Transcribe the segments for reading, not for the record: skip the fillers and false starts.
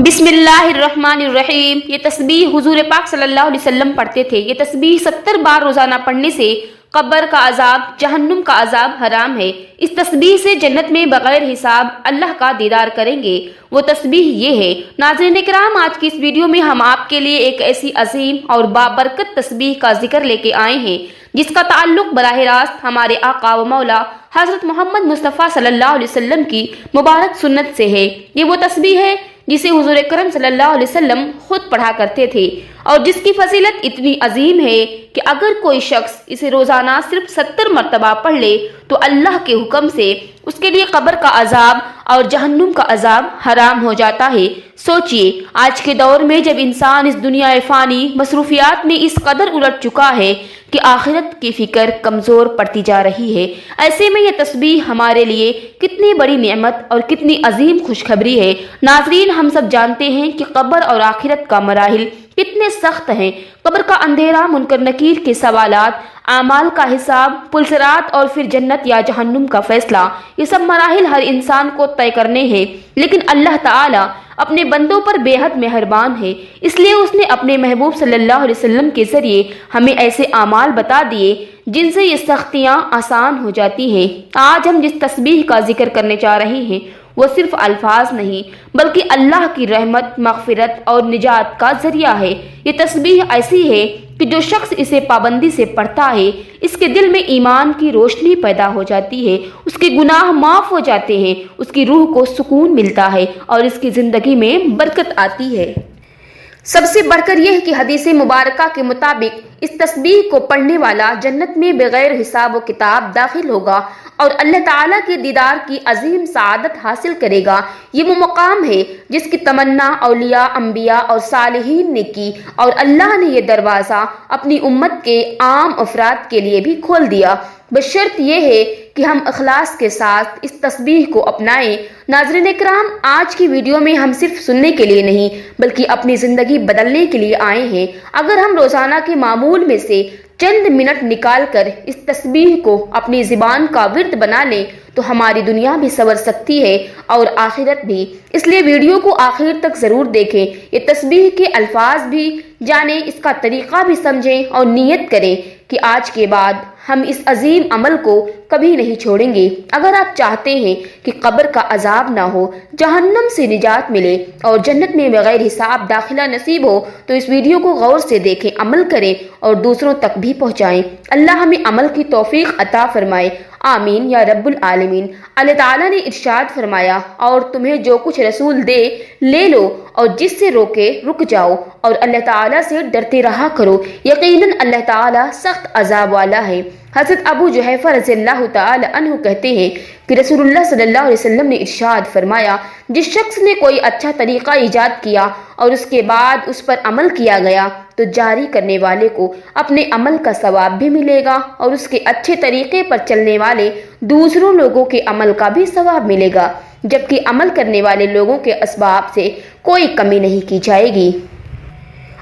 बिस्मिल्लाहिर्रहमानिर्रहीम। ये तस्बीह हुजूर पाक सल्लल्लाहु अलैहि वसल्लम पढ़ते थे। ये तस्बीह 70 बार रोजाना पढ़ने से कब्र का अजाब, जहन्नुम का अजाब हराम है। इस तस्बीह से जन्नत में बगैर हिसाब अल्लाह का दीदार करेंगे। वो तस्बीह ये है। नाज़रीन किराम, आज की इस वीडियो में हम आपके लिए एक ऐसी अजीम और बाबरकत तस्बीह का जिक्र लेके आए हैं जिसका ताल्लुक बराह रास्त हमारे आका व मौला हजरत मोहम्मद मुस्तफ़ा सल्लल्लाहु अलैहि वसल्लम की मुबारक सुन्नत से है। ये वो तस्बीह है जिसे हुजूर करम सल्लल्लाहु अलैहि वसल्लम खुद पढ़ा करते थे और जिसकी फजीलत इतनी अजीम है कि अगर कोई शख्स इसे रोजाना सिर्फ 70 मरतबा पढ़ ले तो अल्लाह के हुक्म से उसके लिए कब्र का अजाब और जहन्नुम का अजाब हराम हो जाता है। सोचिए, आज के दौर में जब इंसान इस दुनिया फ़ानी मसरूफियात में इस कदर उलट चुका है कि आखिरत की फिक्र कमज़ोर पड़ती जा रही है, ऐसे में यह तस्बीह हमारे लिए कितनी बड़ी नेमत और कितनी अजीम खुशखबरी है। नाजरीन, हम सब जानते हैं कि कब्र और आखिरत का मराहिल कितने सख्त हैं। कब्र का अंधेरा, मुनकर नकीर के सवालात, आमाल का हिसाब, पुलसरात और फिर जन्नत या जहन्नुम का फैसला, ये सब मराहिल हर इंसान को तय करने हैं। लेकिन अल्लाह ताला अपने बंदों पर बेहद मेहरबान है, इसलिए उसने अपने महबूब सल्लल्लाहु अलैहि वसल्लम के जरिए हमें ऐसे आमाल बता दिए जिनसे ये सख्तियाँ आसान हो जाती हैं। आज हम जिस तस्बीह का जिक्र करने जा रहे हैं वो सिर्फ अल्फाज नहीं बल्कि अल्लाह की रहमत, मगफिरत और निजात का जरिया है। ये तस्बीह ऐसी है कि जो शख्स इसे पाबंदी से पढ़ता है, इसके दिल में ईमान की रोशनी पैदा हो जाती है, उसके गुनाह माफ हो जाते हैं, उसकी रूह को सुकून मिलता है और इसकी जिंदगी में बरकत आती है। सबसे बढ़कर यह कि हदीस मुबारका के मुताबिक इस तस्बीह को पढ़ने वाला जन्नत में बगैर हिसाब व किताब दाखिल होगा और अल्लाह ताला के दीदार की अजीम सआदत हासिल करेगा। ये वो मकाम है जिसकी तमन्ना औलिया, अंबिया और सालिहीन ने की और अल्लाह ने यह दरवाज़ा अपनी उम्मत के आम अफराद के लिए भी खोल दिया। बशर्त यह है कि हम इखलास के साथ इस तस्बीह को अपनाएं। नाज़रीन इकराम, आज की वीडियो में हम सिर्फ सुनने के लिए नहीं बल्कि अपनी ज़िंदगी बदलने के लिए आए हैं। अगर हम रोज़ाना के मामूल में से चंद मिनट निकाल कर इस तस्बीह को अपनी ज़िबान का विर्द बना लें तो हमारी दुनिया भी संवर सकती है और आखिरत भी। इसलिए वीडियो को आखिर तक ज़रूर देखें, ये तस्बीह के अल्फाज भी जानें, इसका तरीक़ा भी समझें और नीयत करें कि आज के बाद हम इस अजीम अमल को कभी नहीं छोड़ेंगे। अगर आप चाहते हैं कि कब्र का अजाब ना हो, जहन्नम से निजात मिले और जन्नत में बगैर हिसाब दाखिला नसीब हो तो इस वीडियो को गौर से देखें, अमल करें और दूसरों तक भी पहुँचाएँ। अल्लाह हमें अमल की तौफीक अता फरमाए, आमीन या रब्बुल आलमीन। अल्लाह ताला ने इरशाद फरमाया, और तुम्हें जो कुछ रसूल दे ले लो और जिससे रोके रुक जाओ और अल्लाह ताला से डरते रहा करो, यकीनन अल्लाह ताला सख्त अजाब वाला है। हज़रत अबू जुहैफा रज़ियल्लाहु ताला अन्हु कहते हैं कि रसूलुल्लाह सल्लल्लाहु अलैहि वसल्लम ने इरशाद फरमाया, जिस शख्स ने कोई अच्छा तरीक़ा ईजाद किया और उसके बाद उस पर अमल किया गया तो जारी करने वाले को अपने अमल का सवाब भी मिलेगा और उसके अच्छे तरीक़े पर चलने वाले दूसरों लोगों के अमल का भी सवाब मिलेगा, जबकि अमल करने वाले लोगों के असबाब से कोई कमी नहीं की जाएगी।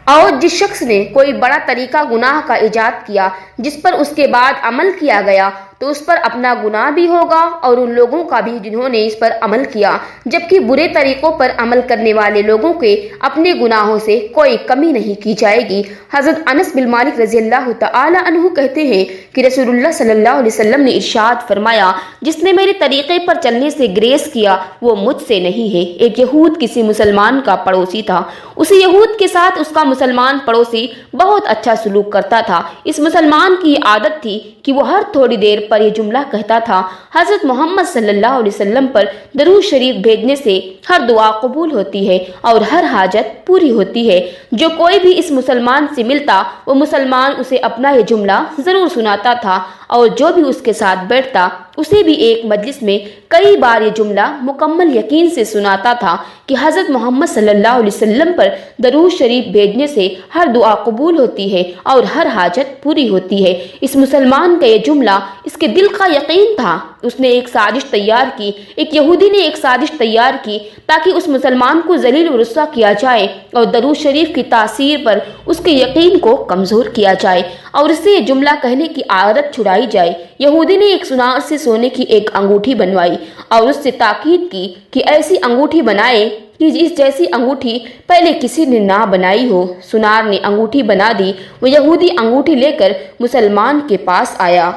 और जिस शख्स ने कोई बड़ा तरीका गुनाह का ईजाद किया जिस पर उसके बाद अमल किया गया तो उस पर अपना गुनाह भी होगा और उन लोगों का भी जिन्होंने इस पर अमल किया, जबकि बुरे तरीकों पर अमल करने वाले लोगों के अपने गुनाहों से कोई कमी नहीं की जाएगी। हज़रत अनस बिन मालिक रज़ियल्लाहु ताला अन्हु कहते हैं कि रसूलुल्लाह सल्लल्लाहु अलैहि वसल्लम ने इरशाद फरमाया, जिसने मेरे तरीक़े पर चलने से ग्रेस किया वो मुझसे नहीं है। एक यहूद किसी मुसलमान का पड़ोसी था। उसी यहूद के साथ उसका मुसलमान पड़ोसी बहुत अच्छा सलूक करता था। इस मुसलमान की आदत थी कि वो हर थोड़ी देर पर यह जुमला कहता था, हज़रत मोहम्मद सल्लल्लाहु अलैहि वसल्लम पर दरूद शरीफ भेजने से हर दुआ कबूल होती है और हर हाजत पूरी होती है। जो कोई भी इस मुसलमान से मिलता वो मुसलमान उसे अपना यह जुमला ज़रूर सुनाता था और जो भी उसके साथ बैठता उसे भी एक मजलिस में कई बार ये जुमला मुकम्मल यकीन से सुनाता था कि हज़रत मोहम्मद सल्लल्लाहु अलैहि वसल्लम पर दरूद शरीफ भेजने से हर दुआ कबूल होती है और हर हाजत पूरी होती है। इस मुसलमान का ये जुमला इसके दिल का यकीन था اس نے ایک سازش تیار کی، ایک یہودی نے ایک سازش تیار کی تاکہ اس مسلمان کو ذلیل و رسوا کیا جائے اور درود شریف کی تاثیر پر اس کے یقین کو کمزور کیا جائے اور اس سے یہ جملہ کہنے کی عادت چھڑائی جائے۔ یہودی نے ایک سنار سے سونے کی ایک انگوٹھی بنوائی اور اس سے تاکید کی کہ ایسی انگوٹھی بنائے کہ اس جیسی انگوٹھی پہلے کسی نے نہ بنائی ہو۔ سنار نے انگوٹھی بنا دی۔ وہ یہودی انگوٹھی لے کر مسلمان کے پاس آیا۔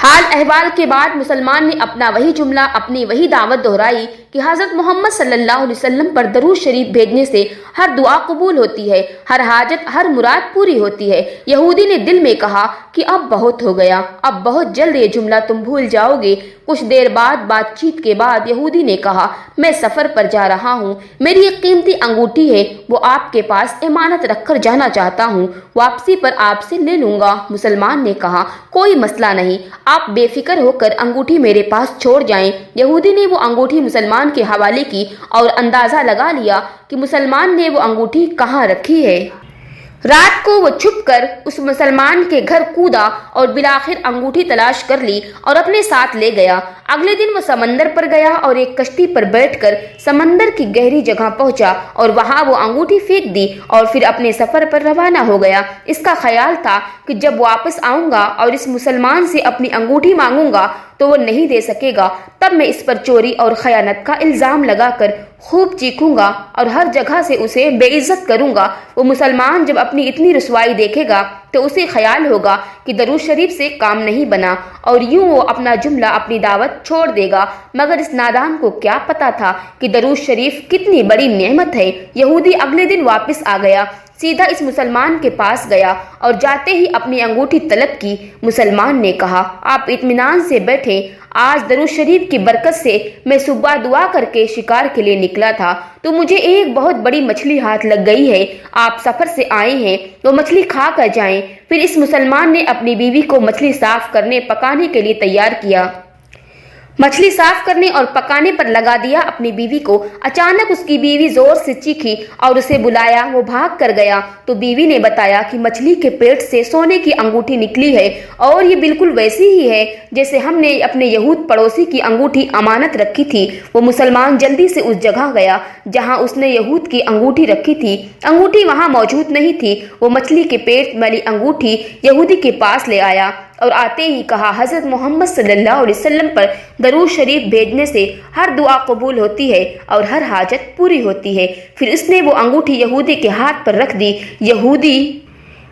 حال احوال کے بعد مسلمان نے اپنا وہی جملہ، اپنی وہی دعوت دہرائی کہ حضرت محمد صلی اللہ علیہ وسلم پر درود شریف بھیجنے سے ہر دعا قبول ہوتی ہے، ہر حاجت، ہر مراد پوری ہوتی ہے۔ یہودی نے دل میں کہا کہ اب بہت ہو گیا، اب بہت جلد یہ جملہ تم بھول جاؤ گے۔ کچھ دیر بعد بات چیت کے بعد یہودی نے کہا، میں سفر پر جا رہا ہوں، میری ایک قیمتی انگوٹھی ہے، وہ آپ کے پاس امانت رکھ کر جانا چاہتا ہوں، واپسی پر آپ سے لے لوں گا۔ مسلمان نے کہا، کوئی مسئلہ نہیں، آپ بے فکر ہو کر انگوٹھی میرے پاس چھوڑ جائیں۔ یہودی نے وہ انگوٹھی مسلمان کے حوالے کی اور اندازہ لگا لیا کہ مسلمان نے وہ انگوٹھی کہاں رکھی ہے۔ رات کو وہ چھپ کر اس مسلمان کے گھر کودا اور بالآخر انگوٹھی تلاش کر لی اور اپنے ساتھ لے گیا۔ اگلے دن وہ سمندر پر گیا اور ایک کشتی پر بیٹھ کر سمندر کی گہری جگہ پہنچا اور وہاں وہ انگوٹھی پھینک دی اور پھر اپنے سفر پر روانہ ہو گیا۔ اس کا خیال تھا کہ جب واپس آؤں گا اور اس مسلمان سے اپنی انگوٹھی مانگوں گا تو وہ نہیں دے سکے گا، تب میں اس پر چوری اور خیانت کا الزام لگا کر خوب چیخوں گا اور ہر جگہ سے اسے بے عزت کروں گا۔ وہ مسلمان جب اپنی اتنی رسوائی دیکھے گا تو اسے خیال ہوگا کہ درود شریف سے کام نہیں بنا اور یوں وہ اپنا جملہ، اپنی دعوت چھوڑ دے گا۔ مگر اس نادان کو کیا پتا تھا کہ درود شریف کتنی بڑی نعمت ہے۔ یہودی اگلے دن واپس آ گیا، سیدھا اس مسلمان کے پاس گیا اور جاتے ہی اپنی انگوٹھی طلب کی۔ مسلمان نے کہا، آپ اطمینان سے بیٹھے، آج درود شریف کی برکت سے میں صبح دعا کر کے شکار کے لیے نکلا تھا تو مجھے ایک بہت بڑی مچھلی ہاتھ لگ گئی ہے۔ آپ سفر سے آئے ہیں تو مچھلی کھا کر جائیں۔ پھر اس مسلمان نے اپنی بیوی کو مچھلی صاف کرنے پکانے کے لیے تیار کیا۔ مچھلی صاف کرنے اور پکانے پر لگا دیا اپنی بیوی کو۔ اچانک اس کی بیوی زور سے چیخی اور اسے بلایا، وہ بھاگ کر گیا تو بیوی نے بتایا کہ مچھلی کے پیٹ سے سونے کی انگوٹھی نکلی ہے اور یہ بالکل ویسی ہی ہے جیسے ہم نے اپنے یہود پڑوسی کی انگوٹھی امانت رکھی تھی۔ وہ مسلمان جلدی سے اس جگہ گیا جہاں اس نے یہود کی انگوٹھی رکھی تھی۔ انگوٹھی وہاں موجود نہیں تھی۔ وہ مچھلی کے پیٹ والی انگوٹھی یہودی کے پاس لے آیا اور آتے ہی کہا، حضرت محمد صلی اللہ علیہ وسلم پر درود شریف بھیجنے سے ہر دعا قبول ہوتی ہے اور ہر حاجت پوری ہوتی ہے۔ پھر اس نے وہ انگوٹھی یہودی کے ہاتھ پر رکھ دی۔ یہودی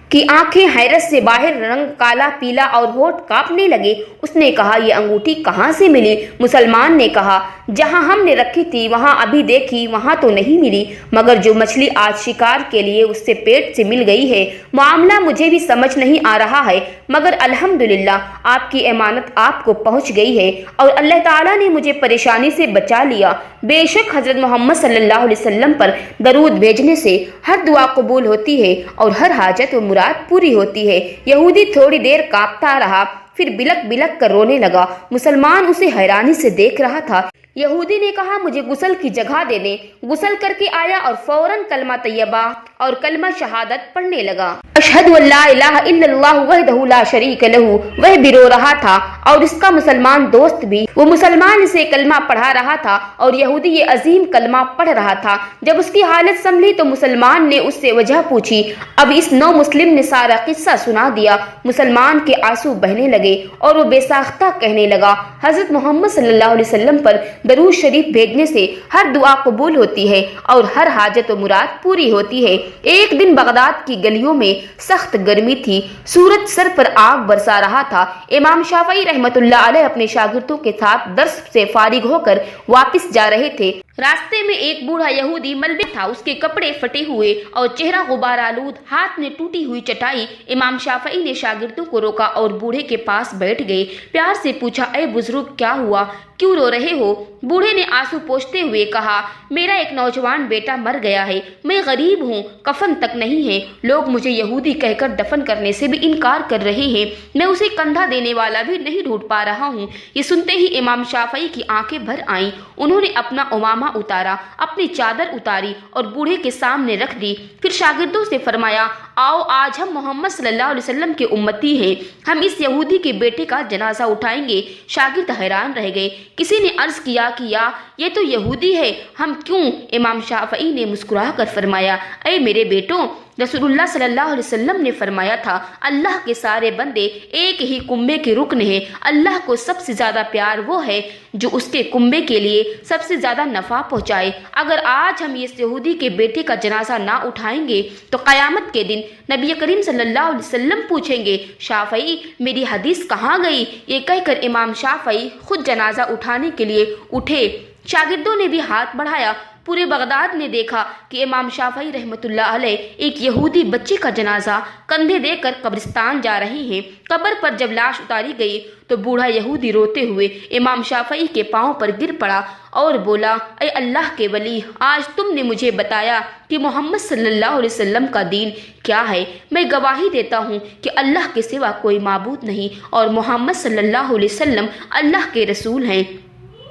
کی آنکھیں حیرت سے باہر، رنگ کالا پیلا اور ہونٹ کانپنے لگے۔ اس نے کہا، یہ انگوٹھی کہاں سے ملی؟ مسلمان نے کہا، جہاں ہم نے رکھی تھی وہاں ابھی دیکھی، وہاں تو نہیں ملی، مگر جو مچھلی آج شکار کے لیے اس سے پیٹ سے مل گئی ہے، معاملہ مجھے بھی سمجھ نہیں آ رہا ہے، مگر الحمدللہ آپ کی امانت آپ کو پہنچ گئی ہے اور اللہ تعالیٰ نے مجھے پریشانی سے بچا لیا۔ بے شک حضرت محمد صلی اللہ علیہ وسلم پر درود بھیجنے سے ہر دعا قبول ہوتی ہے اور ہر حاجت و مراد پوری ہوتی ہے۔ یہودی تھوڑی دیر کانپتا رہا، پھر بلک بلک کر رونے لگا۔ مسلمان اسے حیرانی سے دیکھ رہا تھا۔ یہودی نے کہا، مجھے غسل کی جگہ دے دیں۔ غسل کر کے آیا اور فوراً کلمہ طیبہ اور کلمہ شہادت پڑھنے لگا۔ اشہد ان لا الہ الا اللہ وحدہ لا شریک لہ۔ وہ بھی رو رہا تھا اور اس کا مسلمان دوست بھی۔ وہ مسلمان اسے کلمہ پڑھا رہا تھا اور یہودی یہ عظیم کلمہ پڑھ رہا تھا۔ جب اس کی حالت سنبھلی تو مسلمان نے اس سے وجہ پوچھی۔ اب اس نو مسلم نے سارا قصہ سنا دیا۔ مسلمان کے آنسو بہنے لگے اور وہ بے ساختہ کہنے لگا، حضرت محمد صلی اللہ علیہ وسلم پر درود شریف بھیجنے سے ہر دعا قبول ہوتی ہے اور ہر حاجت و مراد پوری ہوتی ہے۔ ایک دن بغداد کی گلیوں میں سخت گرمی تھی، سورج سر پر آگ برسا رہا تھا۔ امام شافعی رحمۃ اللہ علیہ اپنے شاگردوں کے ساتھ درس سے فارغ ہو کر واپس جا رہے تھے۔ راستے میں ایک بوڑھا یہودی ملبے تھا، اس کے کپڑے پھٹے ہوئے اور چہرہ غبار آلود، ہاتھ میں ٹوٹی ہوئی چٹائی۔ امام شافعی نے شاگردوں کو روکا اور بوڑھے کے پاس بیٹھ گئے۔ پیار سے پوچھا، اے بزرگ کیا ہوا، کیوں رو رہے ہو؟ بوڑھے نے آنسو پوچھتے ہوئے کہا، میرا ایک نوجوان بیٹا مر گیا ہے، میں غریب ہوں، کفن تک نہیں ہے، لوگ مجھے یہودی کہہ کر دفن کرنے سے بھی انکار کر رہے ہیں، میں اسے کندھا دینے والا بھی نہیں ڈھونڈ پا رہا ہوں۔ یہ سنتے ہی امام شافعی کی آنکھیں بھر آئیں۔ انہوں نے اپنا عمامہ اتارا، اپنی چادر اتاری اور بوڑھے کے سامنے رکھ دی۔ پھر شاگردوں سے فرمایا، आओ आज हम मोहम्मद सल्लल्लाहु अलैहि वसल्लम के उम्मती हैं, हम इस यहूदी के बेटे का जनाजा उठाएंगे। शागिर्द हैरान रह गए। किसी ने अर्ज किया कि या ये तो यहूदी है, हम क्यों? इमाम शाफई ने मुस्कुरा कर फरमाया, ऐ मेरे बेटों, रसूलुल्लाह सल्लल्लाहु अलैहि वसल्लम ने फरमाया था, अल्लाह के सारे बंदे एक ही कुंबे के रुकन हैं। अल्लाह को सबसे ज़्यादा प्यार वो है जो उसके कुंबे के लिए सबसे ज़्यादा नफ़ा पहुँचाए। अगर आज हम इस यहूदी के बेटे का जनाजा ना उठाएंगे तो क़यामत के दिन नबी करीम सल्लल्लाहु अलैहि वसल्लम पूछेंगे, शाफई मेरी हदीस कहाँ गई? ये कहकर इमाम शाफई खुद जनाजा उठाने के लिए उठे। शागिर्दों ने भी हाथ बढ़ाया। पूरे बगदाद ने देखा कि इमाम शाफई रहमतुल्लाह अलैह एक यहूदी बच्चे का जनाजा कंधे देकर कब्रिस्तान जा रहे हैं। कब्र पर जब लाश उतारी गई तो बूढ़ा यहूदी रोते हुए इमाम शाफई के पांव पर गिर पड़ा और बोला, ऐ अल्लाह के वली, आज तुमने मुझे बताया कि मोहम्मद सल्लल्लाहु अलैहि वसल्लम का दीन क्या है। मैं गवाही देता हूँ कि अल्लाह के सिवा कोई माबूद नहीं और मोहम्मद सल्लल्लाहु अलैहि वसल्लम अल्लाह के रसूल हैं।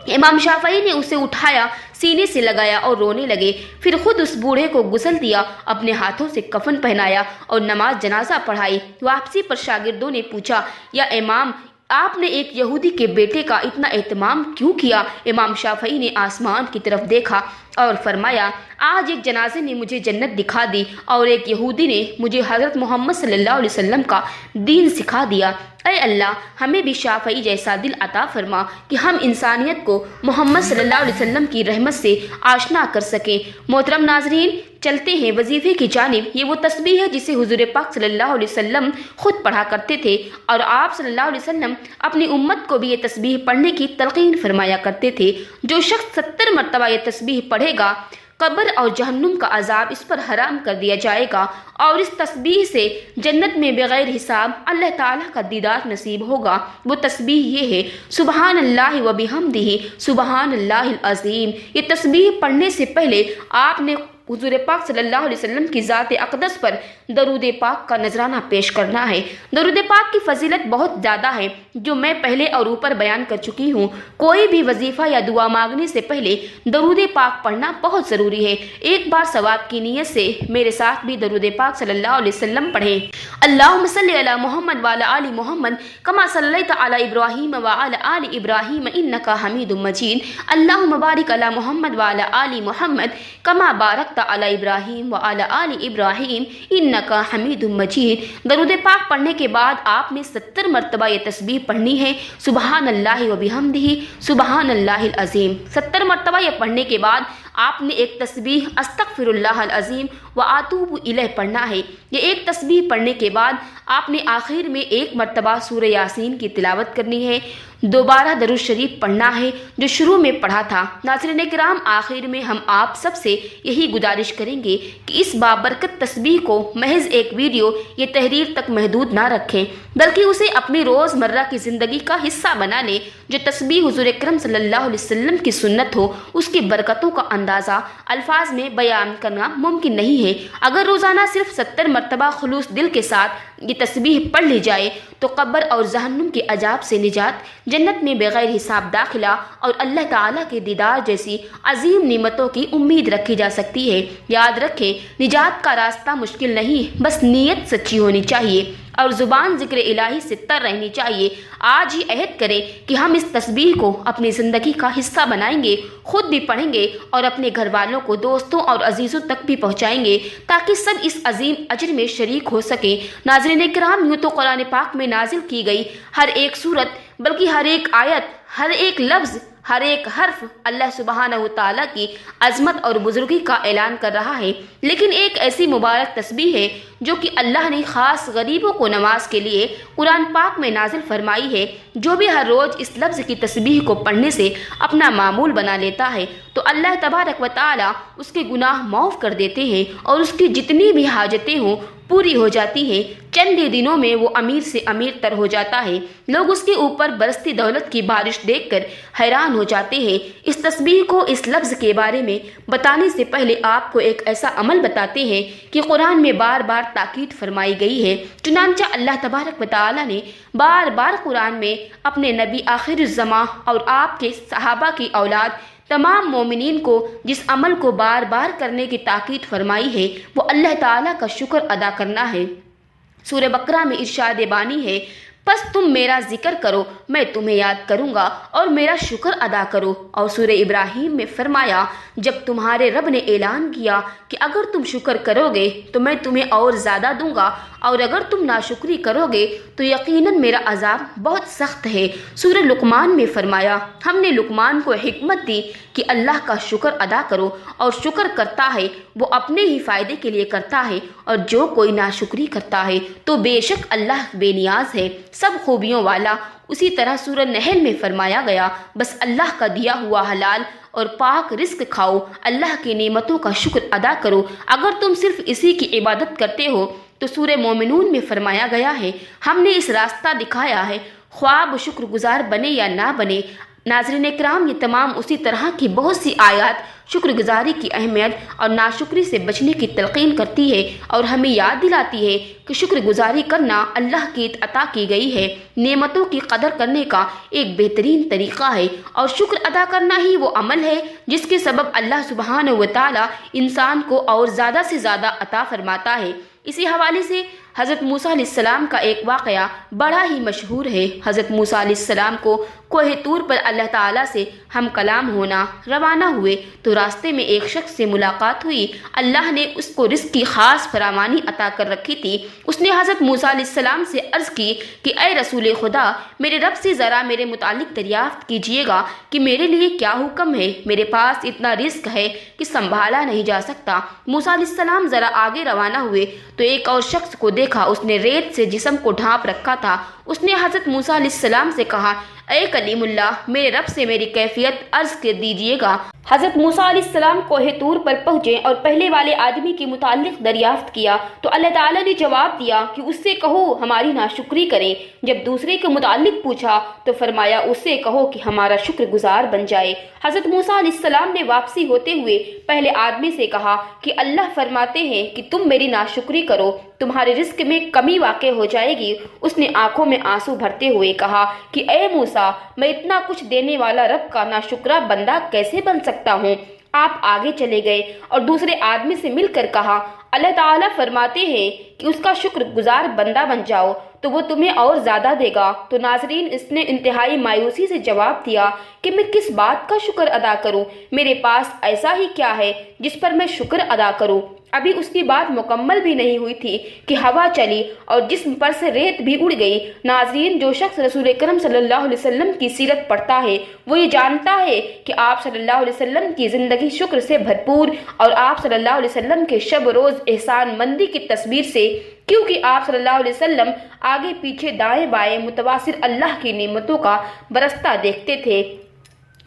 इमाम शाफई ने उसे उठाया, सीने से लगाया और रोने लगे। फिर खुद उस बूढ़े को गुस्ल दिया, अपने हाथों से कफन पहनाया और नमाज जनाजा पढ़ाई। वापसी पर शागिर्दों ने पूछा, या इमाम, आपने एक यहूदी के बेटे का इतना एहतमाम क्यों किया? इमाम शाफई ने आसमान की तरफ देखा और फरमाया, आज एक जनाजे ने मुझे जन्नत दिखा दी और एक यहूदी ने मुझे हज़रत मोहम्मद सल्लल्लाहु अलैहि वसल्लम का दीन सिखा दिया। ऐ अल्लाह, हमें भी शाफई जैसा दिल अता फरमा कि हम इंसानियत को मोहम्मद सल्लल्लाहु अलैहि वसल्लम की रहमत से आशना कर सकें। मोहतरम नाजरीन, चलते हैं वजीफे की जानिब। ये वो तस्बीह है जिसे हुजूर पाक सल्लल्लाहु अलैहि वसल्लम खुद पढ़ा करते थे और आप सल्लल्लाहु अलैहि वसल्लम अपनी उम्मत को भी ये तस्बीह पढ़ने की तलकीन फरमाया करते थे। जो शख्स 70 मरतबा ये तस्बीह पढ़ेगा, कब्र और जहन्नुम का अजाब इस पर हराम कर दिया जाएगा और इस तस्बीह से जन्नत में बगैर हिसाब अल्लाह ताला का दीदार नसीब होगा। वो तस्बीह ये है, सुबहान अल्लाह व बिहम्दिही सुबहान अल्लाहिल अज़ीम। ये तस्बीह पढ़ने से पहले आपने हुजूर पाक सल्लल्लाहु अलैहि वसल्लम की ज़ात अक़दस पर दरूद पाक का नजराना पेश करना है। दरूद पाक की फजीलत बहुत ज़्यादा है जो मैं पहले और ऊपर बयान कर चुकी हूँ। कोई भी वजीफ़ा या दुआ मांगने से पहले दरूद पाक पढ़ना बहुत ज़रूरी है। एक बार सवाब की नीयत से मेरे साथ भी दरूद पाक सल्लल्लाहु अलैहि वसल्लम पढ़ें। अल्लाहुम्मा सल्लि अला मुहम्मद व अला आलि मुहम्मद कमा सल्लैता अला इब्राहीम व अला आलि इब्राहीम इन्नका हमीदुम मजीद। अल्लाहुम्मा बारिक अला मुहम्मद व अला आलि मुहम्मद कमा बारकता अला इब्राहीम व अला आलि इब्राहीम इन्नका हमीदुम मजीद। दरूद पाक पढ़ने के बाद आपने 70 मरतबा ये तस्बीह पढ़नी है, सुबहान अल्लाह व बिहम्दिही सुबहान अल्लाहिल अज़ीम। 70 मरतबा ये पढ़ने के बाद आपने एक तस्बीह अस्तगफिरुल्लाहल अज़ीम व आतूबु इलैह पढ़ना है। ये एक तस्बीह पढ़ने के बाद आपने आखिर में 1 मरतबा सूरह यासीन की तिलावत करनी है। दोबारा दरूद शरीफ पढ़ना है जो शुरू में पढ़ा था। नाज़रीन किराम, आखिर में हम आप सबसे यही गुजारिश करेंगे कि इस बाबरकत तस्बीह को महज एक वीडियो या तहरीर तक महदूद ना रखें, बल्कि उसे अपनी रोज़मर्रा की ज़िंदगी का हिस्सा बना लें। जो तस्बीह हुज़ूर अकरम सल्लल्लाहु अलैहि वसल्लम की सुन्नत हो, उसकी बरकतों का अंदाज़ा अल्फाज में बयान करना मुमकिन नहीं है। अगर रोज़ाना सिर्फ 70 मरतबा खुलूस दिल के साथ ये तस्बीह पढ़ ली जाए तो कब्र और जहन्नुम के अजाब से निजात, जन्नत में बगैर हिसाब दाखिला और अल्लाह ताला के दीदार जैसी अजीम नेमतों की उम्मीद रखी जा सकती है। याद रखें, निजात का रास्ता मुश्किल नहीं, बस नीयत सच्ची होनी चाहिए और ज़ुबान ज़िक्र इलाही से तर रहनी चाहिए। आज ही अहद करें कि हम इस तस्बीह को अपनी ज़िंदगी का हिस्सा बनाएंगे, खुद भी पढ़ेंगे और अपने घर वालों को, दोस्तों और अजीज़ों तक भी पहुँचाएंगे ताकि सब इस अजीम अजर में शरीक हो सकें। नाज़रीन किराम, यूँ तो कुरान पाक में नाजिल की गई हर एक सूरत, बल्कि हर एक आयत, हर एक लफ्ज़, हर एक हर्फ अल्लाह सुब्हानहू तआला की अजमत और बुजुर्गी का ऐलान कर रहा है। लेकिन एक ऐसी मुबारक तस्बीह है जो कि अल्लाह ने ख़ास गरीबों को नमाज के लिए कुरान पाक में नाजिल फरमाई है। जो भी हर रोज़ इस लफ्ज़ की तस्बीह को पढ़ने से अपना मामूल बना लेता है तो अल्लाह तबारक व तआला उसके गुनाह माफ़ कर देते हैं और उसकी जितनी भी हाजतें हों पूरी हो जाती है। चंद ही दिनों में वो अमीर से अमीर तर हो जाता है। लोग उसके ऊपर बरसती दौलत की बारिश देखकर हैरान हो जाते हैं। इस तस्बीह को, इस लफ्ज़ के बारे में बताने से पहले आपको एक ऐसा अमल बताते हैं कि कुरान में बार बार ताकीद फरमाई गई है। चुनांचा अल्लाह तबारक व तआला ने बार बार कुरान में अपने नबी आखिरुज़्ज़मा और आपके सहाबा की औलाद تمام مومنین کو جس عمل کو بار بار کرنے کی تاکید فرمائی ہے وہ اللہ تعالیٰ کا شکر ادا کرنا ہے۔ سورہ بقرہ میں ارشاد بانی ہے، پس تم میرا ذکر کرو میں تمہیں یاد کروں گا اور میرا شکر ادا کرو۔ اور سورہ ابراہیم میں فرمایا، جب تمہارے رب نے اعلان کیا کہ اگر تم شکر کرو گے تو میں تمہیں اور زیادہ دوں گا اور اگر تم ناشکری کرو گے تو یقیناً میرا عذاب بہت سخت ہے۔ سورہ لقمان میں فرمایا، ہم نے لقمان کو حکمت دی کہ اللہ کا شکر ادا کرو، اور شکر کرتا ہے وہ اپنے ہی فائدے کے لیے کرتا ہے، اور جو کوئی ناشکری کرتا ہے تو بے شک اللہ بے نیاز ہے، سب خوبیوں والا۔ اسی طرح سورہ نحل میں فرمایا گیا، بس اللہ کا دیا ہوا حلال اور پاک رزق کھاؤ، اللہ کی نعمتوں کا شکر ادا کرو، اگر تم صرف اسی کی عبادت کرتے ہو۔ تو سورہ مومنون میں فرمایا گیا ہے، ہم نے اس راستہ دکھایا ہے، خواب شکر گزار بنے یا نہ بنے۔ ناظرین اکرام، یہ تمام اسی طرح کی بہت سی آیات شکر گزاری کی اہمیت اور ناشکری سے بچنے کی تلقین کرتی ہے اور ہمیں یاد دلاتی ہے کہ شکر گزاری کرنا اللہ کی عطا کی گئی ہے نعمتوں کی قدر کرنے کا ایک بہترین طریقہ ہے، اور شکر ادا کرنا ہی وہ عمل ہے جس کے سبب اللہ سبحانہ و تعالی انسان کو اور زیادہ سے زیادہ عطا فرماتا ہے۔ اسی حوالے سے حضرت موسیٰ علیہ السلام کا ایک واقعہ بڑا ہی مشہور ہے۔ حضرت موسیٰ علیہ السلام کو کوہ طور پر اللہ تعالیٰ سے ہم کلام ہونا روانہ ہوئے تو راستے میں ایک شخص سے ملاقات ہوئی۔ اللہ نے اس کو رزق کی خاص فراوانی عطا کر رکھی تھی۔ اس نے حضرت موسیٰ علیہ السلام سے عرض کی کہ اے رسول خدا، میرے رب سے ذرا میرے متعلق دریافت کیجئے گا کہ میرے لیے کیا حکم ہے، میرے پاس اتنا رزق ہے کہ سنبھالا نہیں جا سکتا۔ موسیٰ علیہ السلام ذرا آگے روانہ ہوئے تو ایک اور شخص کو دیکھا، اس نے ریت سے جسم کو ڈھانپ رکھا تھا۔ اس نے حضرت موسیٰ علیہ السلام سے کہا، اے کلیم اللہ، میرے رب سے میری کیفیت عرض کر دیجئے گا۔ حضرت موسیٰ علیہ السلام کوہ طور پر پہنچے اور پہلے والے آدمی کے متعلق دریافت کیا تو اللہ تعالیٰ نے جواب دیا کہ اس سے کہو ہماری ناشکری کرے۔ جب دوسرے کے متعلق پوچھا تو فرمایا اس سے کہو کہ ہمارا شکر گزار بن جائے۔ حضرت موسیٰ علیہ السلام نے واپسی ہوتے ہوئے پہلے آدمی سے کہا کہ اللہ فرماتے ہیں کہ تم میری ناشکری کرو، تمہارے رزق میں کمی واقع ہو جائے گی۔ اس نے آنکھوں میں آنسو بھرتے ہوئے کہا کہ اے موسیٰ، میں اتنا کچھ دینے والا رب کا ناشکرا بندہ کیسے بن سکتا ہوں؟ آپ آگے چلے گئے اور دوسرے آدمی سے مل کر کہا، اللہ تعالیٰ فرماتے ہیں کہ اس کا شکر گزار بندہ بن جاؤ تو وہ تمہیں اور زیادہ دے گا۔ تو ناظرین، اس نے انتہائی مایوسی سے جواب دیا کہ میں کس بات کا شکر ادا کروں، میرے پاس ایسا ہی کیا ہے جس پر میں شکر ادا کروں؟ ابھی اس کی بات مکمل بھی نہیں ہوئی تھی کہ ہوا چلی اور جسم پر سے ریت بھی اڑ گئی۔ ناظرین، جو شخص رسول کرم صلی اللہ علیہ وسلم کی سیرت پڑھتا ہے وہ یہ جانتا ہے کہ آپ صلی اللہ علیہ وسلم کی زندگی شکر سے بھرپور اور آپ صلی اللہ علیہ وسلم کے شب روز احسان مندی کی تصویر سے، کیونکہ آپ صلی اللہ علیہ وسلم آگے پیچھے دائیں بائیں متواصل اللہ کی نعمتوں کا برستا دیکھتے تھے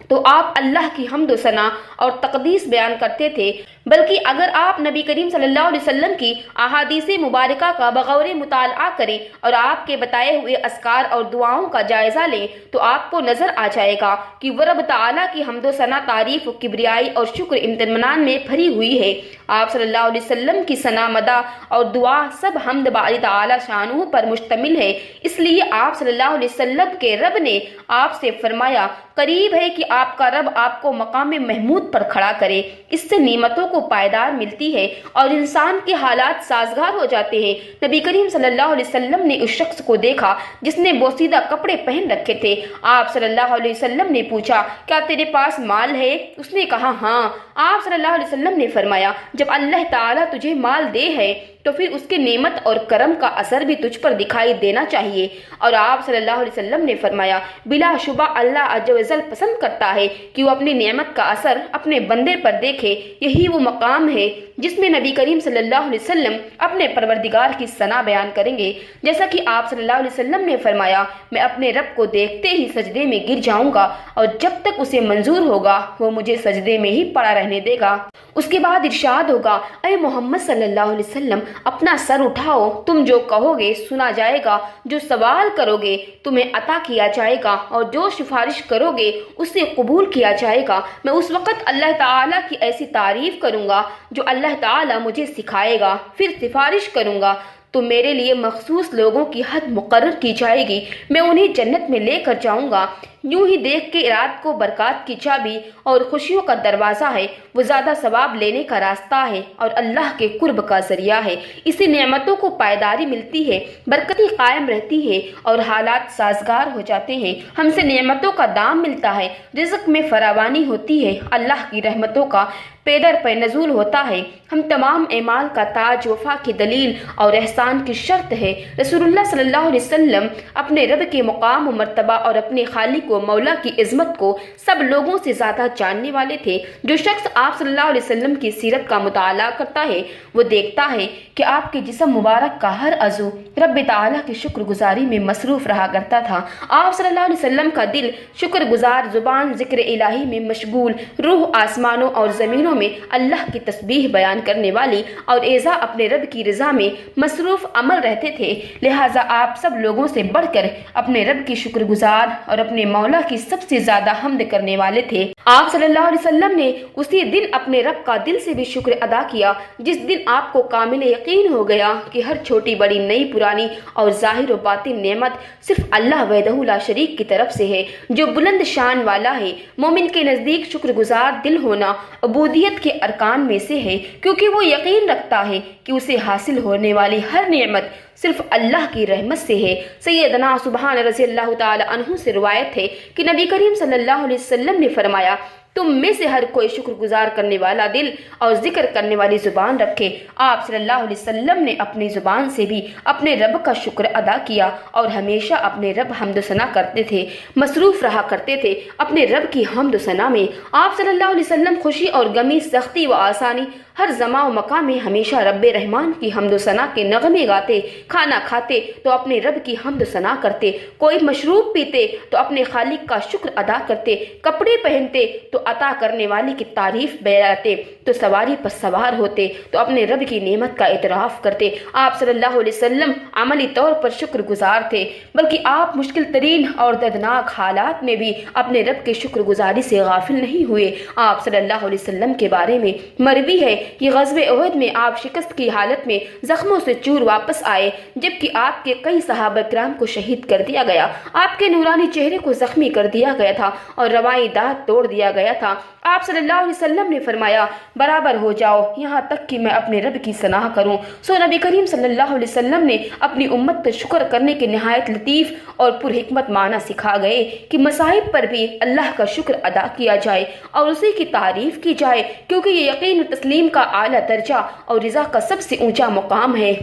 تو آپ اللہ کی حمد و ثنا اور تقدیس بیان کرتے تھے، بلکہ اگر آپ نبی کریم صلی اللہ علیہ وسلم کی احادیث مبارکہ کا بغور مطالعہ کریں اور آپ کے بتائے ہوئے اذکار اور دعاؤں کا جائزہ لیں تو آپ کو نظر آ جائے گا کہ وہ رب تعالیٰ کی حمد و ثنا، تعریف و کبریائی اور شکر امتنان میں بھری ہوئی ہے۔ آپ صلی اللہ علیہ وسلم کی ثنا، مدح اور دعا سب حمد باری تعالیٰ شانہ پر مشتمل ہے۔ اس لیے آپ صلی اللہ علیہ وسلم کے رب نے آپ سے فرمایا، قریب ہے کہ آپ کا رب آپ کو مقام محمود پر کھڑا کرے۔ اس سے نعمتوں کو پائیدار ملتی ہے اور انسان کے حالات سازگار ہو جاتے ہیں۔ نبی کریم صلی اللہ علیہ وسلم نے اس شخص کو دیکھا جس نے بوسیدہ کپڑے پہن رکھے تھے۔ آپ صلی اللہ علیہ وسلم نے پوچھا، کیا تیرے پاس مال ہے؟ اس نے کہا ہاں۔ آپ صلی اللہ علیہ وسلم نے فرمایا، جب اللہ تعالیٰ تجھے مال دے ہے تو پھر اس کے نعمت اور کرم کا اثر بھی تجھ پر دکھائی دینا چاہیے۔ اور آپ صلی اللہ علیہ وسلم نے فرمایا، بلا شبہ اللہ عز و جل پسند کرتا ہے کہ وہ اپنی نعمت کا اثر اپنے بندے پر دیکھے۔ یہی وہ مقام ہے جس میں نبی کریم صلی اللہ علیہ وسلم اپنے پروردگار کی ثنا بیان کریں گے، جیسا کہ آپ صلی اللہ علیہ وسلم نے فرمایا، میں اپنے رب کو دیکھتے ہی سجدے میں گر جاؤں گا اور جب تک اسے منظور ہوگا وہ مجھے سجدے میں ہی پڑا رہنے دے گا۔ اس کے بعد ارشاد ہوگا، اے محمد صلی اللہ علیہ وسلم، اپنا سر اٹھاؤ، تم جو کہو گے سنا جائے گا، جو سوال کرو گے تمہیں عطا کیا جائے گا اور جو سفارش کرو گے اسے قبول کیا جائے گا۔ میں اس وقت اللہ تعالیٰ کی ایسی تعریف کروں گا جو اللہ تعالیٰ مجھے سکھائے گا، پھر سفارش کروں گا تو میرے لیے مخصوص لوگوں کی حد مقرر کی جائے گی، میں انہیں جنت میں لے کر جاؤں گا۔ यूं ही देख के रात को बरकत की चाबी और खुशियों का दरवाज़ा है, वो ज़्यादा सवाब लेने का रास्ता है और अल्लाह के कुर्ब का जरिया है। इससे नेमतों को पायदारी मिलती है, बरकतें कायम रहती है और हालात साजगार हो जाते हैं। हमसे नेमतों का दाम मिलता है, रिज़्क़ में फरावानी होती है, अल्लाह की रहमतों का पेदर पे नजूल होता है। हम तमाम एमाल का ताज वफा की दलील और एहसान की शर्त है। रसूलुल्लाह सल्लल्लाहु अलैहि वसल्लम अपने रब के मुकाम व मर्तबा और अपने खालिक व मौला की इज़्ज़त को सब लोगों से ज़्यादा जानने वाले थे। जो शख्स आप सल्लल्लाहु अलैहि वसल्लम की सीरत का मुताला करता है वो देखता है कि आपके जिस्म मुबारक का हर अज़ू रब ताला की शुक्रगुजारी में मसरूफ़ रहा करता था। आप सल्लल्लाहु अलैहि वसल्लम का दिल शुक्रगुजार, ज़ुबान ज़िक्र इलाही में मशगूल, रूह आसमानों और ज़मीनों में अल्लाह की तस्बीह बयान करने वाली और एज़ा अपने रब की रज़ा में मसरूफ़ अमल रहते थे। लिहाजा आप सब लोगों से बढ़कर अपने रब की शुक्रगुजार और अपने मौला की सबसे ज़्यादा हम्द करने वाले थे। आप सल्लल्लाहु अलैहि वसल्लम ने उसी दिन अपने रब का दिल से भी शुक्र अदा किया जिस दिन आपको कामिल यकीन हो गया कि हर छोटी बड़ी नई पुरानी और ज़ाहिर व बातिन नेमत सिर्फ अल्लाह वहदहू ला शरीक की तरफ से है, जो बुलंद शान वाला है। मोमिन के नज़दीक शुक्रगुजार दिल होना उबूदियत के अरकान में से है, क्योंकि वो यकीन रखता है कि उसे हासिल होने वाली हर नेमत सिर्फ अल्लाह की रहमत से है। सैयदना सुबहान रज़ियल्लाहु ताला अन्हु से रिवायत है कि नबी करीम सल्लल्लाहु अलैहि वसल्लम ने फरमाया, तुम में से हर कोई शुक्रगुजार करने वाला दिल और जिक्र करने वाली जुबान रखे। आप सल्लल्लाहु अलैहि वसल्लम ने अपनी जुबान से भी अपने रब का शुक्र अदा किया और हमेशा अपने रब हम्द सना करते थे, मसरूफ़ रहा करते थे अपने रब की हम्द सना में। आप सल्लल्लाहु अलैहि वसल्लम खुशी और गमी, सख्ती व आसानी, हर जमा व मकाम में हमेशा रब रहमान की हम्द सना के नगमे गाते। खाना खाते तो अपने रब की हम्द सना करते, कोई मशरूब पीते तो अपने खालिक का शुक्र अदा करते, कपड़े पहनते तो अता करने वाली की तारीफ बयाते, तो सवारी पर सवार होते तो अपने रब की नेमत का इतराफ़ करते। आप सल्लल्लाहु अलैहि वसल्लम अमली तौर पर शुक्रगुजार थे, बल्कि आप मुश्किल तरीन और दर्दनाक हालात में भी अपने रब के शुक्रगुजारी से गाफिल नहीं हुए। आप सल्लल्लाहु अलैहि वसल्लम के बारे में मरवी है कि ग़ज़वे उहद में आप शिकस्त की हालत में जख्मों से चूर वापस आए, जबकि आपके कई सहाबा किराम को शहीद कर दिया गया। आपके नूरानी चेहरे को जख्मी कर दिया गया था और रवाई दांत तोड़ दिया गया था। आप सल्लल्लाहु अलैहि वसल्लम ने फरमाया, बराबर हो जाओ यहाँ तक कि मैं अपने रब की सनाह करूँ। सो नबी करीम सल्लल्लाहु अलैहि वसल्लम ने अपनी उम्मत पर शुक्र करने के नहायत लतीफ़ और पुरहिकमत माना सिखा गए कि मसाइब पर भी अल्लाह का शुक्र अदा किया जाए और उसी की तारीफ की जाए, क्योंकि ये यकीन तस्लीम का आला दर्जा और रिज़ा का सबसे ऊंचा मुकाम है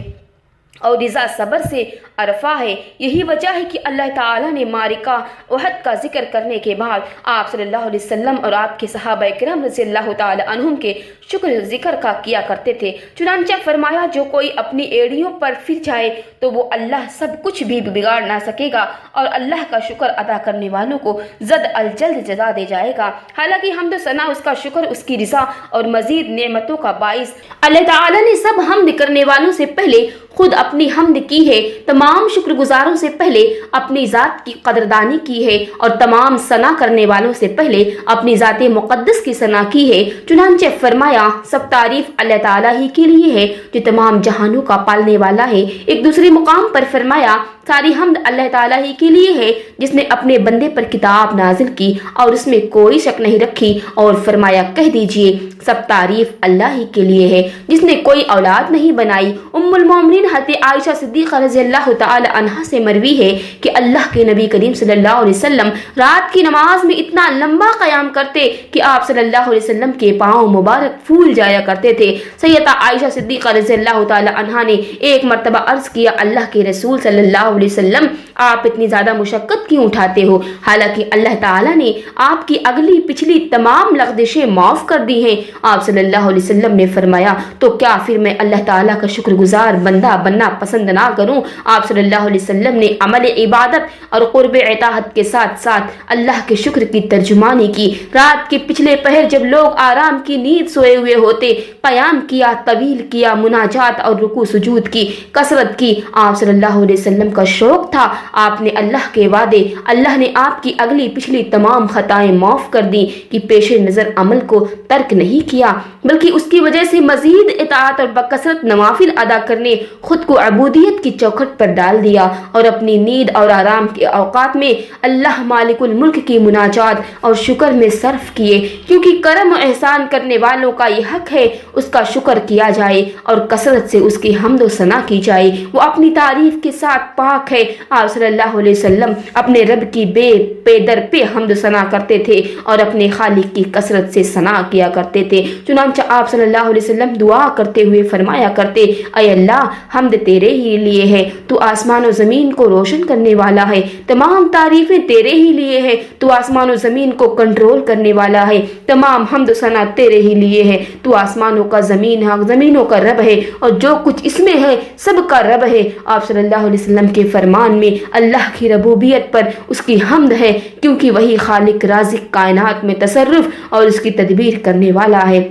और रिज़ा सबर से अरफा है। यही वजह है कि अल्लाह ताला ने मारिका उहद का जिक्र करने के बाद आप सल्लल्लाहु अलैहि वसल्लम और आपके सहाबा किराम रज़ियल्लाहु ताला अन्हुम के शुक्र जिक्र का किया करते थे। चुनांचे फरमाया, जो कोई अपनी एड़ियों पर फिर जाए तो वो अल्लाह सब कुछ भी बिगाड़ ना सकेगा और अल्लाह का शुक्र अदा करने वालों को जद अल जल्द जजा दे जाएगा। हालांकि हमद सना उसका शुक्र, उसकी रिज़ा और मजीद नेमतों का बाइस। अल्लाह ताला ने सब हमद करने वालों से पहले खुद अपनी हमद की है, तमाम शुक्रगुजारों से पहले अपनी ज़ात की कदरदानी की है और तमाम सना करने वालों से पहले अपनी ज़ात मुक़द्दस की सना की है। चुनांचे फरमाया, सब तारीफ अल्लाह ताला ही के लिए है जो तमाम जहानों का पालने वाला है। एक दूसरे मुकाम पर फरमाया, सारी हमद अल्लाह ताला ही के लिए है जिसने अपने बंदे पर किताब नाजिल की और उसमें कोई शक नहीं रखी, और फरमाया, कह दीजिए सब तारीफ अल्लाह ही के लिए है जिसने कोई औलाद नहीं बनाई। उम्मुल मोमिनीन हज़रत आयशा सिद्दीक़ा रज़ियल्लाहु ताला अन्हा से मरवी है कि अल्लाह के नबी करीम सल्लल्लाहु अलैहि वसल्लम रात की नमाज में इतना लंबा क़याम करते कि आप सल्लल्लाहु अलैहि वसल्लम के पाँव मुबारक फूल जाया करते थे। सैयदा आयशा सिद्दीक़ा रज़ियल्लाहु ताला अन्हा ने एक मरतबा अर्ज़ किया, अल्लाह के रसूल सल्लल्लाहु अलैहि वसल्लम, आप इतनी ज़्यादा मुशक्क़त क्यों उठाते हो, हालांकि अल्लाह ताला ने आपकी अगली पिछली तमाम लग़ज़िशें माफ़ कर दी हैं। आप सल्लल्लाहु अलैहि वसल्लम ने फरमाया, तो क्या फिर मैं अल्लाह ताला का शुक्रगुजार बंदा बनना पसंद ना करूं। आप सल्लल्लाहु अलैहि वसल्लम ने अमल इबादत और क़ुर्ब इताअत के साथ साथ अल्लाह के शुक्र की तर्जुमानी की। रात के पिछले पहर जब लोग आराम की नींद सोए हुए होते, क़याम किया, तवील किया, मुनाजात और रुकू सुजूद की कसरत की। आप सल्लल्लाहु अलैहि वसल्लम का शौक था। आपने अल्लाह के वादे, अल्लाह ने आपकी अगली पिछली तमाम खताएं माफ कर दी कि पेशे नजर अमल को तर्क नहीं किया, बल्कि उसकी वजह से मजीद इताअत और बकसरत नवाफिल अदा करने खुद को अबूदियत की चौखट पर डाल दिया और अपनी नींद और आराम के औकात में अल्लाह मालिकुल मुल्क की मुनाजात और शुक्र में सर्फ किए, क्योंकि करम और एहसान करने वालों का ये हक है उसका शुक्र किया जाए और कसरत से उसकी हम्द सना की जाए। वो अपनी तारीफ के साथ पाक है। आप सल्लल्लाहु अलैहि वसल्लम अपने रब की बेदर पे हम्द सना करते थे और अपने खालिक की कसरत से सना किया करते थे। चुनांचे आप सल्लल्लाहु अलैहि वसल्लम दुआ करते हुए फरमाया करते, ऐ अल्लाह, हम्द तेरे ही लिए है, तू आसमान और जमीन को रोशन करने वाला है, तमाम तारीफें तेरे ही लिए है, तू आसमान और जमीन को कंट्रोल करने वाला है, तमाम हम्द सना तेरे ही लिए है, तू आसमानों का जमीनों का रब है और जो कुछ इसमें है सब का रब है। आप सल्लल्लाहु अलैहि वसल्लम के फरमान में अल्लाह की रबूबियत पर उसकी हम्द है, क्योंकि वही खालिक राज़िक कायनात में तसर्रुफ और उसकी तदबीर करने वाला है,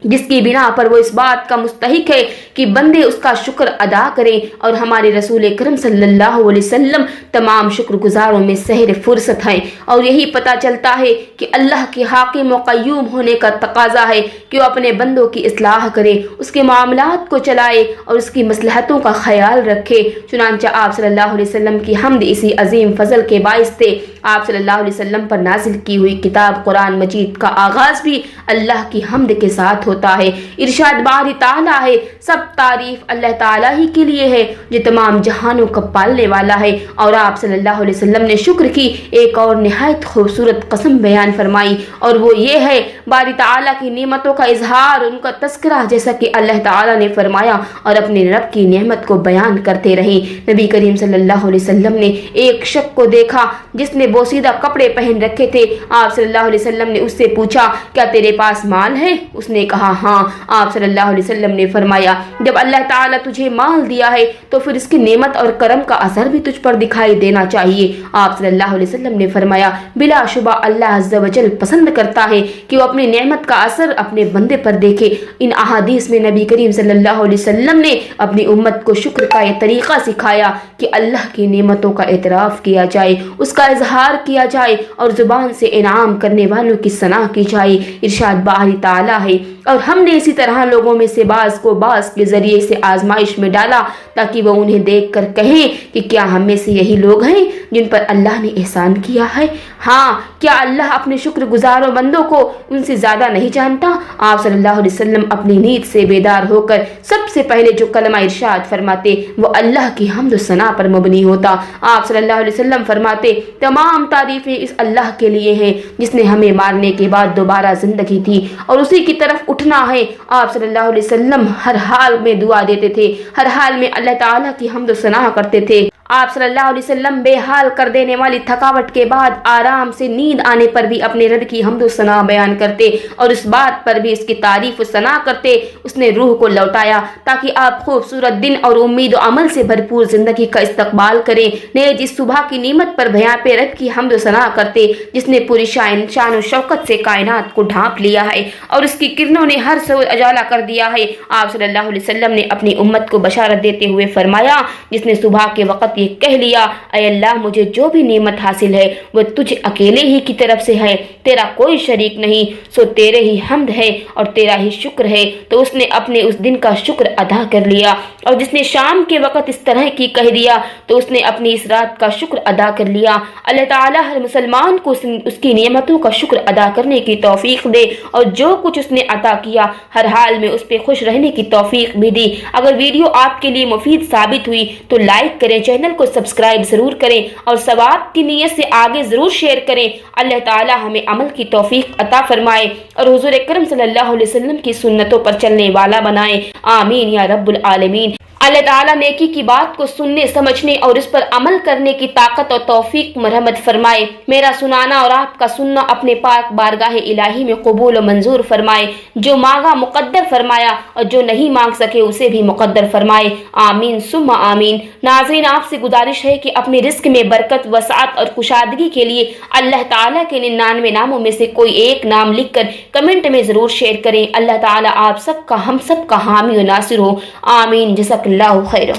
जिसकी बिना पर वो इस बात का मुस्तहिक है कि बंदे उसका शुक्र अदा करें। और हमारे रसूल करम सल्लल्लाहु अलैहि वसल्लम तमाम शुक्रगुजारों में सहर फुर्सत हैं और यही पता चलता है कि अल्लाह के हाकिम व क़य्यूम होने का तकाजा है कि वो अपने बंदों की इस्लाह करे, उसके मामलात को चलाए और उसकी मसलहतों का ख्याल रखे। चुनांचे आप सल्लल्लाहु अलैहि वसल्लम की हम्द इसी अजीम फजल के बाइस थे। आप सल्लल्लाहु अलैहि वसल्लम पर नाजिल की हुई किताब कुरान मजीद का आगाज भी अल्लाह की हम्द के साथ होता है। इरशाद बारी ताला है, सब तारीफ अल्लाह ताला ही के लिए है जो तमाम जहानों का पालने वाला है। और आप सल्लल्लाहु अलैहि वसल्लम ने शुक्र की एक और निहायत खूबसूरत कसम बयान फरमाई, और वो ये है बारी ताला की नेमतों का इजहार, उनका तस्करा, जैसा कि अल्लाह ताला ने फरमाया और अपने रब की नेमत को बयान करते रहे। नबी करीम सल्लल्लाहु अलैहि वसल्लम ने एक शख्स को देखा जिसने बोसीदा कपड़े पहन रखे थे। आप सल्लल्लाहु अलैहि वसल्लम ने उससे पूछा, क्या तेरे पास माल है? उसने कहा हाँ। आप सल्लल्लाहु अलैहि वसल्लम ने फरमाया, जब अल्लाह ताला तुझे माल दिया है तो फिर इसकी नेमत और करम का असर भी तुझ पर दिखाई देना चाहिए। आप सल्लल्लाहु अलैहि वसल्लम ने फरमाया, बिलाशुबा अल्लाह अज़्ज़ व जल पसंद करता है कि वो अपनी नेमत का असर अपने बंदे पर देखे। इन अहादीस में नबी करीम सल्लल्लाहु अलैहि वसल्लम ने अपनी उम्मत को शुक्र का यह तरीका सिखाया कि अल्लाह की नेमतों का एतराफ़ किया जाए, उसका इजहार किया जाए और जुबान से इनाम करने वालों की सना की जाए। इरशाद बारी ताला है, और हमने इसी तरह लोगों में से बाज़ को बाज़ के जरिए से आजमाइश में डाला ताकि वो उन्हें देख कर कहें कि क्या हम में से यही लोग हैं जिन पर अल्लाह ने एहसान किया है। हाँ, क्या अल्लाह अपने शुक्रगुजारों बंदों को उनसे ज़्यादा नहीं जानता? आप सल्लल्लाहु अलैहि वसल्लम अपनी नींद से बेदार होकर सबसे पहले जो कलमा इरशाद फरमाते वो अल्लाह की हम्द सना पर मबनी होता। आप सल्लल्लाहु अलैहि वसल्लम फरमाते, तमाम तारीफें इस अल्लाह के लिए हैं जिसने हमें मारने के बाद दोबारा जिंदगी दी और उसी की तरफ उठना है। आप सल्लल्लाहु अलैहि वसल्लम हर हाल में दुआ देते थे, हर हाल में अल्लाह ताला की हम्द सना करते थे। आप सल्लल्लाहु अलैहि वसल्लम बेहाल कर देने वाली थकावट के बाद आराम से नींद आने पर भी अपने रब की हम्द सना बयान करते और इस बात पर भी इसकी तारीफ सना करते उसने रूह को लौटाया ताकि आप खूबसूरत दिन और उम्मीद और अमल से भरपूर जिंदगी का इस्तकबाल करें। नेज इस सुबह की नीमत पर भया पे रब की हम्द सना करते जिसने पूरी शान और शौकत से कायनात को ढांप लिया है और इसकी किरणों ने हर सो उजाला कर दिया है। आप सल्लल्लाहु अलैहि वसल्लम ने अपनी उम्मत को बशारत देते हुए फरमाया, जिसने सुबह के वक़्त ये कह लिया, ऐ अल्लाह, मुझे जो भी नेमत हासिल है वह तुझे अकेले ही की तरफ से है, तेरा कोई शरीक नहीं, सो तेरे ही हम्द है और तेरा ही शुक्र है, तो उसने अपने उस दिन का शुक्र अदा कर लिया। और जिसने शाम के वक़्त इस तरह की कह दिया तो उसने अपनी इस रात का शुक्र अदा कर लिया। अल्लाह ताला हर मुसलमान को उसकी नेमतों का शुक्र अदा करने की तौफीक दे और जो कुछ उसने अता किया हर हाल में उस पर खुश रहने की तौफीक भी दी। अगर वीडियो आपके लिए मुफीद साबित हुई तो लाइक करें, चैनल को सब्सक्राइब जरूर करें और सवाब की नीयत से आगे जरूर शेयर करें। अल्लाह ताला हमें अमल की तौफीक अता फरमाए और हुजूर अकरम सल्लल्लाहु अलैहि वसल्लम की सुन्नतों पर चलने वाला बनाए। आमीन या रब्बुल आलमीन। अल्लाह ताला नेकी की बात को सुनने, समझने और इस पर अमल करने की ताकत और तौफीक मरहमत फरमाए। मेरा सुनाना और आपका सुनना अपने पाक बारगाह इलाही में कबूल और मंजूर फरमाए। जो मांगा मुकद्दर फरमाया और जो नहीं मांग सके उसे भी मुकद्दर फरमाए। आमीन सुम्मा आमीन। नाज़रीन, आपसे गुजारिश है कि अपने रिस्क में बरकत, वसाअत और कुशादगी के लिए अल्लाह ताला के 99 नामों में से कोई एक नाम लिखकर कमेंट में जरूर शेयर करें। अल्लाह ताला आप सबका, हम सबका हामी और नासिर हो। आमीन। जज़ाकल्लाहु खैर।